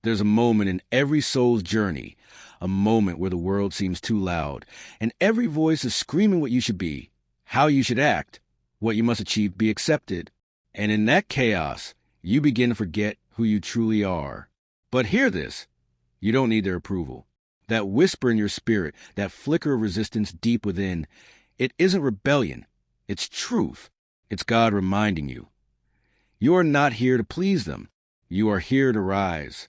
There's a moment in every soul's journey, a moment where the world seems too loud, and every voice is screaming what you should be, how you should act, what you must achieve to be accepted. And in that chaos, you begin to forget who you truly are. But hear this. You don't need their approval. That whisper in your spirit, that flicker of resistance deep within, it isn't rebellion. It's truth. It's God reminding you. You are not here to please them. You are here to rise.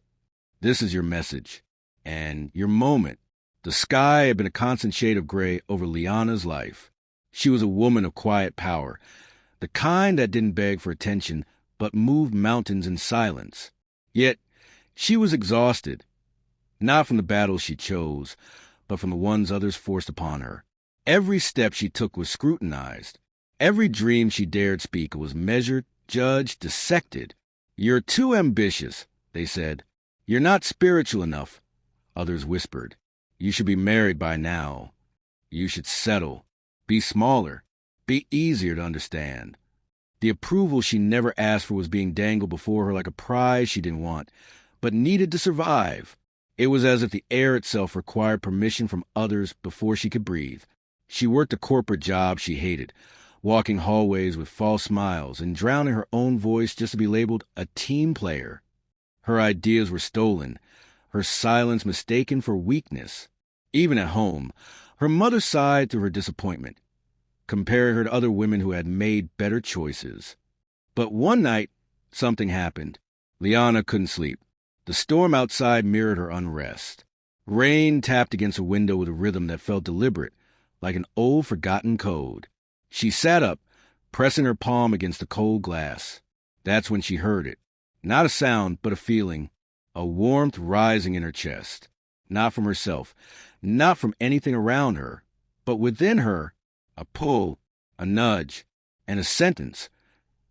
This is your message. And your moment. The sky had been a constant shade of gray over Liana's life. She was a woman of quiet power, the kind that didn't beg for attention, but moved mountains in silence. Yet, she was exhausted, not from the battles she chose, but from the ones others forced upon her. Every step she took was scrutinized. Every dream she dared speak was measured, judged, dissected. "You're too ambitious," they said. "You're not spiritual enough," others whispered. "You should be married by now. You should settle. Be smaller. Be easier to understand." The approval she never asked for was being dangled before her like a prize she didn't want, but needed to survive. It was as if the air itself required permission from others before she could breathe. She worked a corporate job she hated, walking hallways with false smiles and drowning her own voice just to be labeled a team player. Her ideas were stolen, her silence mistaken for weakness. Even at home, her mother sighed through her disappointment, comparing her to other women who had made better choices. But one night, something happened. Liana couldn't sleep. The storm outside mirrored her unrest. Rain tapped against her window with a rhythm that felt deliberate, like an old forgotten code. She sat up, pressing her palm against the cold glass. That's when she heard it. Not a sound, but a feeling, a warmth rising in her chest. Not from herself, not from anything around her, but within her, a pull, a nudge, and a sentence,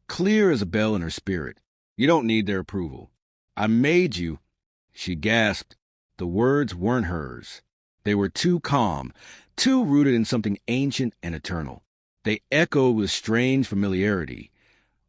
clear as a bell in her spirit. "You don't need their approval. I made you." She gasped. The words weren't hers. They were too calm, too rooted in something ancient and eternal. They echoed with strange familiarity,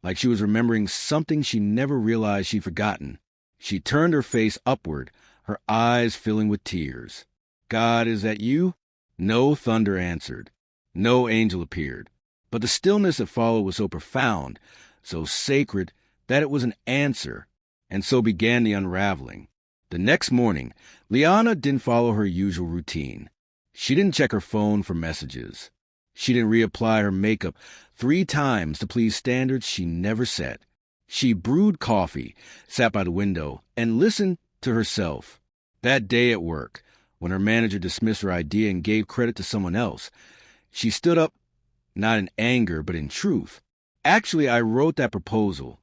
like she was remembering something she never realized she'd forgotten. She turned her face upward, her eyes filling with tears. "God, is that you?" No thunder answered. No angel appeared. But the stillness that followed was so profound, so sacred, that it was an answer. And so began the unraveling. The next morning, Liana didn't follow her usual routine. She didn't check her phone for messages. She didn't reapply her makeup 3 times to please standards she never set. She brewed coffee, sat by the window, and listened to herself. That day at work, when her manager dismissed her idea and gave credit to someone else, she stood up, not in anger, but in truth. "Actually, I wrote that proposal,"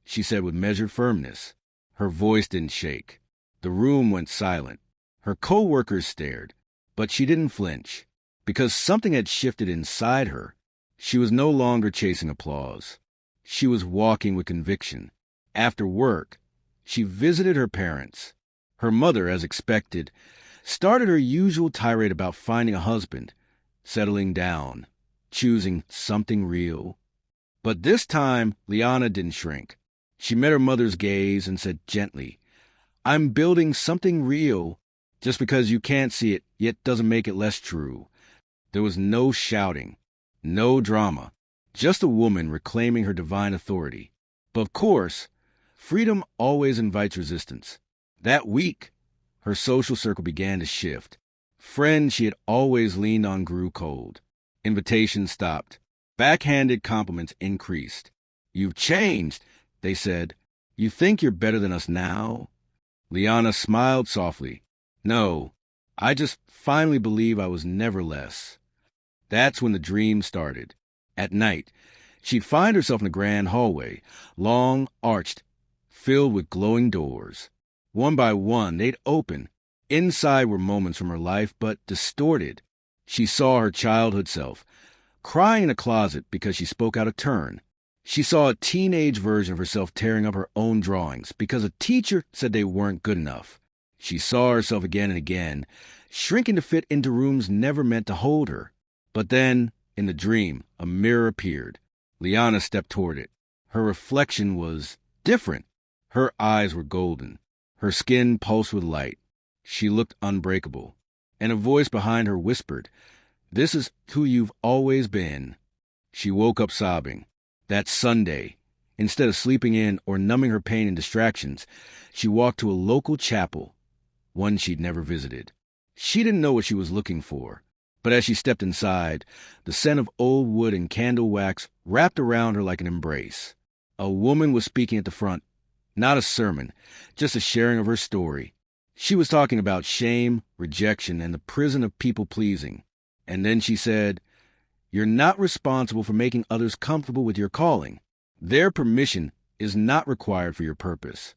she said with measured firmness. Her voice didn't shake. The room went silent. Her co-workers stared, but she didn't flinch, because something had shifted inside her. She was no longer chasing applause. She was walking with conviction. After work, she visited her parents. Her mother, as expected, started her usual tirade about finding a husband, settling down, choosing something real. But this time, Liana didn't shrink. She met her mother's gaze and said gently, "I'm building something real. Just because you can't see it yet doesn't make it less true." There was no shouting, no drama, just a woman reclaiming her divine authority. But of course, freedom always invites resistance. That week, her social circle began to shift. Friends she had always leaned on grew cold. Invitations stopped. Backhanded compliments increased. "You've changed," they said. "You think you're better than us now?" Liana smiled softly. "No, I just finally believe I was never less." That's when the dream started. At night, she'd find herself in a grand hallway, long, arched, filled with glowing doors. One by one, they'd open. Inside were moments from her life, but distorted. She saw her childhood self, crying in a closet because she spoke out of turn. She saw a teenage version of herself tearing up her own drawings because a teacher said they weren't good enough. She saw herself again and again, shrinking to fit into rooms never meant to hold her. But then, in the dream, a mirror appeared. Liana stepped toward it. Her reflection was different. Her eyes were golden. Her skin pulsed with light. She looked unbreakable. And a voice behind her whispered, "This is who you've always been." She woke up sobbing. That Sunday, instead of sleeping in or numbing her pain in distractions, she walked to a local chapel, one she'd never visited. She didn't know what she was looking for, but as she stepped inside, the scent of old wood and candle wax wrapped around her like an embrace. A woman was speaking at the front, not a sermon, just a sharing of her story. She was talking about shame, rejection, and the prison of people-pleasing. And then she said, "You're not responsible for making others comfortable with your calling. Their permission is not required for your purpose."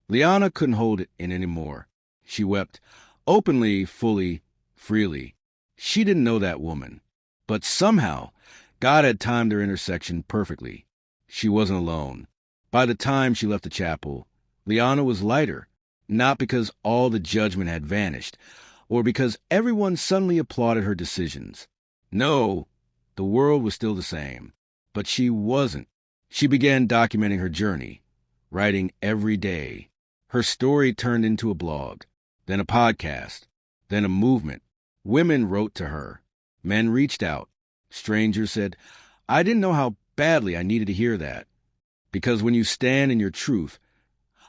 Liana couldn't hold it in anymore. She wept, openly, fully, freely. She didn't know that woman. But somehow, God had timed their intersection perfectly. She wasn't alone. By the time she left the chapel, Liana was lighter, not because all the judgment had vanished, or because everyone suddenly applauded her decisions. No, the world was still the same. But she wasn't. She began documenting her journey, writing every day. Her story turned into a blog, then a podcast, then a movement. Women wrote to her. Men reached out. Strangers said, "I didn't know how badly I needed to hear that." Because when you stand in your truth,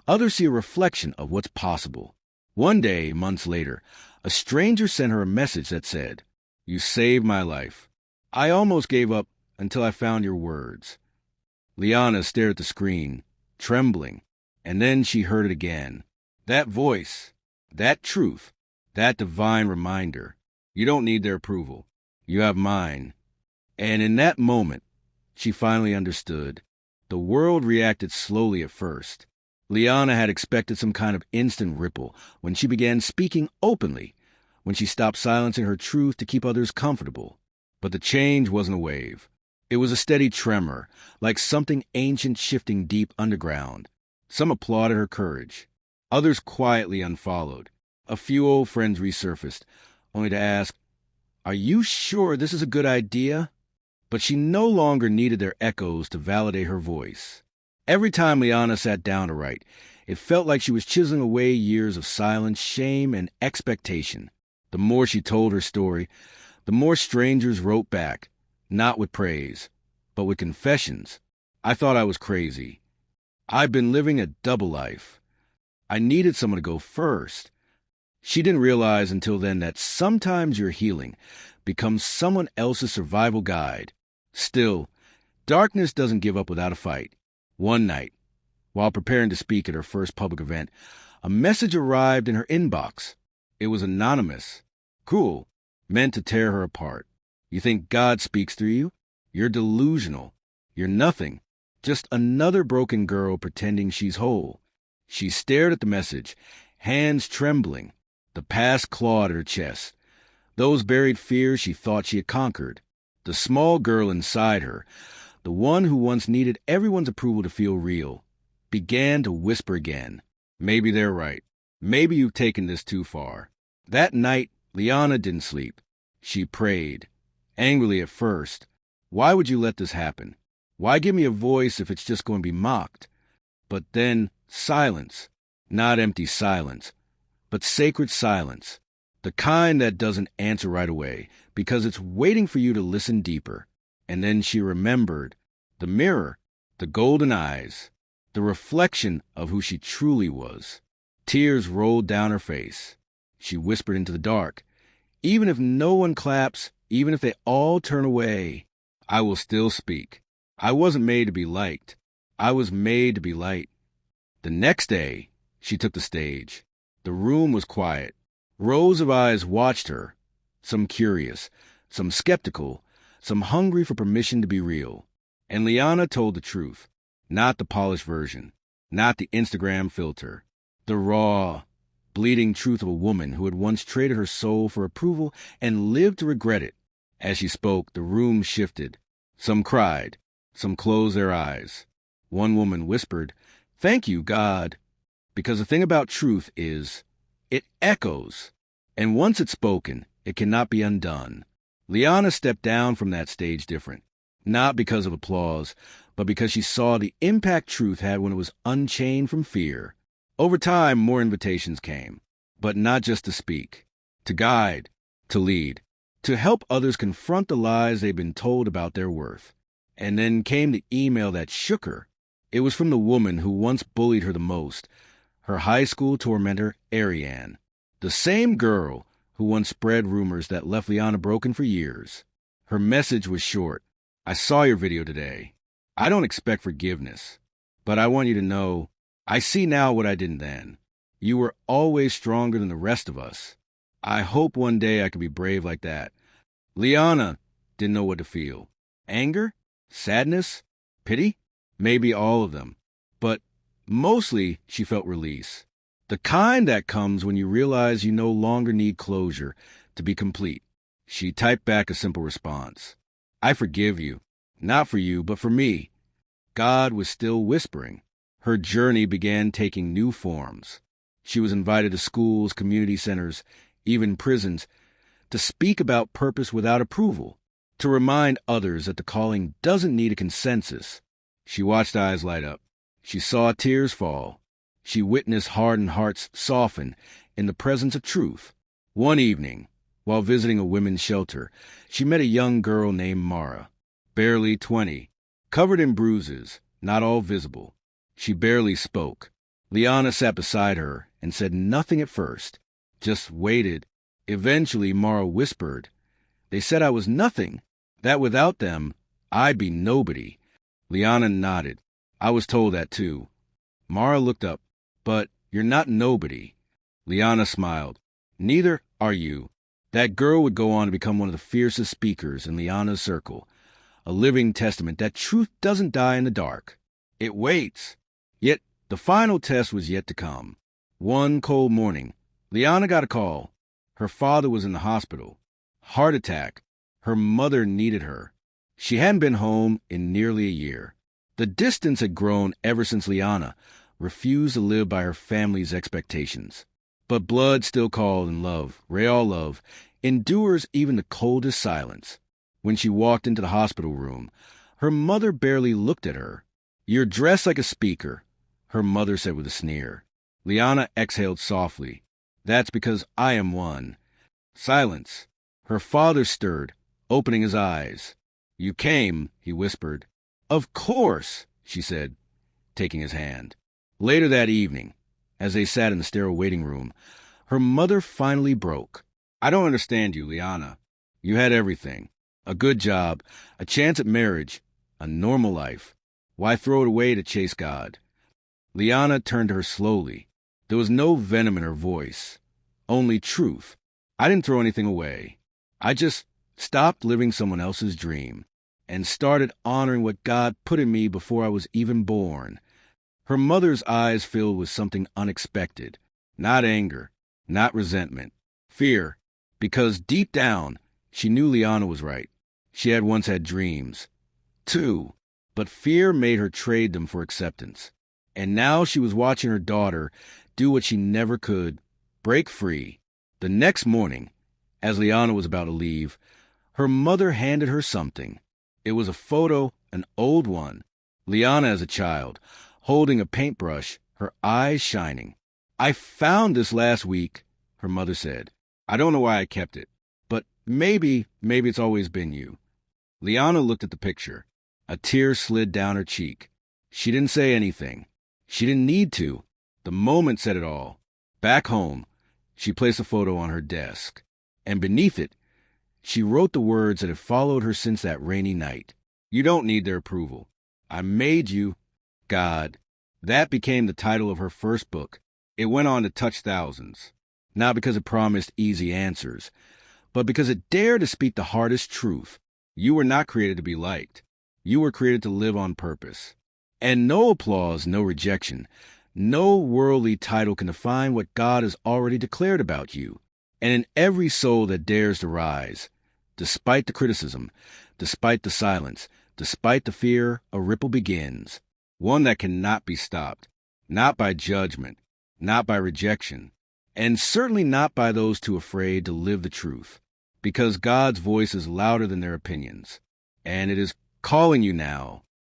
others see a reflection of what's possible. One day, months later, a stranger sent her a message that said, "You saved my life. I almost gave up until I found your words." Liana stared at the screen, trembling, and then she heard it again. That voice, that truth, that divine reminder. You don't need their approval. You have mine. And in that moment, she finally understood. The world reacted slowly at first. Liana had expected some kind of instant ripple when she began speaking openly, when she stopped silencing her truth to keep others comfortable. But the change wasn't a wave. It was a steady tremor, like something ancient shifting deep underground. Some applauded her courage. Others quietly unfollowed. A few old friends resurfaced, only to ask, "Are you sure this is a good idea?" But she no longer needed their echoes to validate her voice. Every time Liana sat down to write, it felt like she was chiseling away years of silence, shame, and expectation. The more she told her story, the more strangers wrote back, not with praise, but with confessions. "I thought I was crazy. I've been living a double life. I needed someone to go first." She didn't realize until then that sometimes your healing becomes someone else's survival guide. Still, darkness doesn't give up without a fight. One night, while preparing to speak at her first public event, a message arrived in her inbox. It was anonymous, cruel, meant to tear her apart. "You think God speaks through you? You're delusional. You're nothing. Just another broken girl pretending she's whole." She stared at the message, hands trembling, the past clawed at her chest. Those buried fears she thought she had conquered. The small girl inside her, the one who once needed everyone's approval to feel real, began to whisper again. "Maybe they're right. Maybe you've taken this too far." That night, Liana didn't sleep. She prayed, angrily at first. "Why would you let this happen? Why give me a voice if it's just going to be mocked?" But then silence, not empty silence, but sacred silence. The kind that doesn't answer right away because it's waiting for you to listen deeper. And then she remembered the mirror, the golden eyes, the reflection of who she truly was. Tears rolled down her face. She whispered into the dark, "Even if no one claps, even if they all turn away, I will still speak. I wasn't made to be liked. I was made to be light." The next day, she took the stage. The room was quiet. Rows of eyes watched her, some curious, some skeptical, some hungry for permission to be real. And Liana told the truth, not the polished version, not the Instagram filter, the raw, bleeding truth of a woman who had once traded her soul for approval and lived to regret it. As she spoke, the room shifted. Some cried, some closed their eyes. One woman whispered, "Thank you, God." Because the thing about truth is, it echoes, and once it's spoken, it cannot be undone. Liana stepped down from that stage different, not because of applause, but because she saw the impact truth had when it was unchained from fear. Over time, more invitations came, but not just to speak, to guide, to lead, to help others confront the lies they'd been told about their worth. And then came the email that shook her. It was from the woman who once bullied her the most, her high school tormentor, Ariane, the same girl who once spread rumors that left Liana broken for years. Her message was short. I saw your video today. I don't expect forgiveness, but I want you to know, I see now what I didn't then. You were always stronger than the rest of us. I hope one day I could be brave like that. Liana didn't know what to feel. Anger? Sadness? Pity? Maybe all of them. But mostly she felt release. The kind that comes when you realize you no longer need closure to be complete. She typed back a simple response. I forgive you. Not for you, but for me. God was still whispering. Her journey began taking new forms. She was invited to schools, community centers, even prisons, to speak about purpose without approval, to remind others that the calling doesn't need a consensus. She watched eyes light up. She saw tears fall. She witnessed hardened hearts soften in the presence of truth. One evening, while visiting a women's shelter, she met a young girl named Mara, barely 20, covered in bruises, not all visible. She barely spoke. Liana sat beside her and said nothing at first, just waited. Eventually, Mara whispered, They said I was nothing, that without them, I'd be nobody. Liana nodded. I was told that too. Mara looked up. But you're not nobody. Liana smiled. Neither are you. That girl would go on to become one of the fiercest speakers in Liana's circle, a living testament that truth doesn't die in the dark. It waits. Yet the final test was yet to come. One cold morning, Liana got a call. Her father was in the hospital. Heart attack. Her mother needed her. She hadn't been home in nearly a year. The distance had grown ever since Liana refused to live by her family's expectations. But blood still called, and love, real love, endures even the coldest silence. When she walked into the hospital room, her mother barely looked at her. You're dressed like a speaker, her mother said with a sneer. Liana exhaled softly. That's because I am one. Silence. Her father stirred, opening his eyes. You came, he whispered. Of course, she said, taking his hand. Later that evening, as they sat in the sterile waiting room, her mother finally broke. I don't understand you, Liana. You had everything. A good job, a chance at marriage, a normal life. Why throw it away to chase God? Liana turned to her slowly. There was no venom in her voice, only truth. I didn't throw anything away. I just stopped living someone else's dream and started honoring what God put in me before I was even born. Her mother's eyes filled with something unexpected. Not anger, not resentment, fear, because deep down, she knew Liana was right. She had once had dreams, too, but fear made her trade them for acceptance. And now she was watching her daughter do what she never could, break free. The next morning, as Liana was about to leave, her mother handed her something. It was a photo, an old one. Liana as a child, holding a paintbrush, her eyes shining. I found this last week, her mother said. I don't know why I kept it, but maybe it's always been you. Liana looked at the picture. A tear slid down her cheek. She didn't say anything. She didn't need to. The moment said it all. Back home, she placed the photo on her desk, and beneath it, she wrote the words that had followed her since that rainy night. You don't need their approval. I made you, God. That became the title of her first book. It went on to touch thousands, not because it promised easy answers, but because it dared to speak the hardest truth. You were not created to be liked. You were created to live on purpose. And no applause, no rejection, no worldly title can define what God has already declared about you. And in every soul that dares to rise, despite the criticism, despite the silence, despite the fear, a ripple begins, one that cannot be stopped, not by judgment, not by rejection, and certainly not by those too afraid to live the truth, because God's voice is louder than their opinions, and it is calling you now